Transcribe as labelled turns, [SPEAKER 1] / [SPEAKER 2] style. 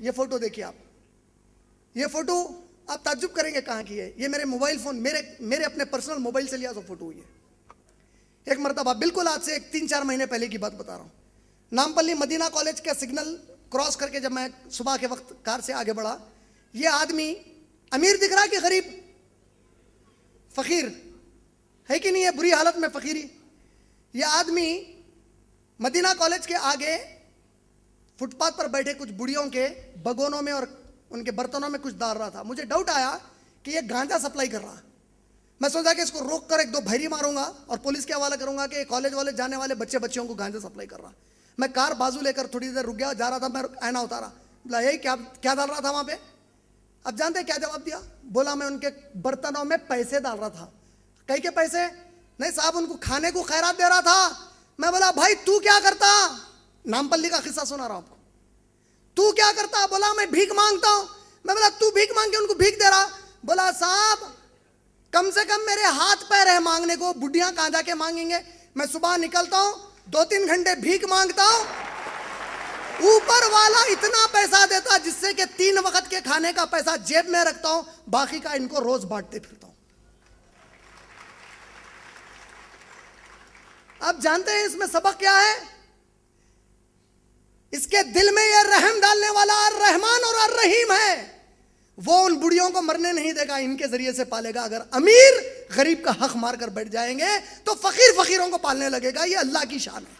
[SPEAKER 1] ये फोटो देखिए आप, ये फोटो आप ताज्जुब करेंगे कहाँ की है। ये मेरे मोबाइल फोन, मेरे अपने पर्सनल मोबाइल से लिया तो फोटो हुई है। एक मरतबा बिल्कुल आज से 3-4 महीने पहले की बात बता रहा हूँ, नामपल्ली मदीना कॉलेज का सिग्नल क्रॉस करके जब मैं सुबह के वक्त कार से आगे बढ़ा, ये आदमी अमीर दिख रहा कि गरीब, फकीर है कि नहीं है, बुरी हालत में फकीरी। ये आदमी मदीना कॉलेज के आगे फुटपाथ पर बैठे कुछ बुढ़ियों के भगोनों में और उनके बर्तनों में कुछ डाल रहा था। मुझे डाउट आया कि ये गांजा सप्लाई कर रहा है। मैं सोचा कि इसको रोक कर 1-2 भैरी मारूंगा और पुलिस के हवाला करूंगा कि कॉलेज वाले जाने वाले बच्चियों को गांजा सप्लाई कर रहा। मैं कार बाजू लेकर थोड़ी देर रुक गया, जा रहा था, मैं आईना उतारा, बोला यही क्या क्या डाल रहा था वहां पे। अब जानते हैं क्या जवाब दिया? बोला मैं उनके बर्तनों में पैसे डाल रहा था। कई के पैसे? नहीं साहब, उनको खाने को खैरात दे रहा था। मैं बोला भाई तू क्या करता? नामपल्ली का किस्सा सुना रहा हूं आपको। तू क्या करता? बोला मैं भीख मांगता हूं। मैं बोला तू भीख मांग के उनको भीख दे रहा? बोला साहब कम से कम मेरे हाथ पैर है मांगने को, बुढ़ियां कहां जाके मांगेंगे। मैं सुबह निकलता हूं, 2-3 घंटे भीख मांगता हूं, ऊपर वाला इतना पैसा देता जिससे कि 3 वक्त के खाने का पैसा जेब में रखता हूं, बाकी का इनको रोज बांटते फिरता हूं। अब जानते हैं इसमें सबक क्या है? इसके दिल में यह रहम डालने वाला रहमान और अर्रहीम है। वो उन बुढ़ियों को मरने नहीं देगा, इनके जरिए से पालेगा। अगर अमीर गरीब का हक मारकर बैठ जाएंगे तो फकीरों को पालने लगेगा। ये अल्लाह की शान है।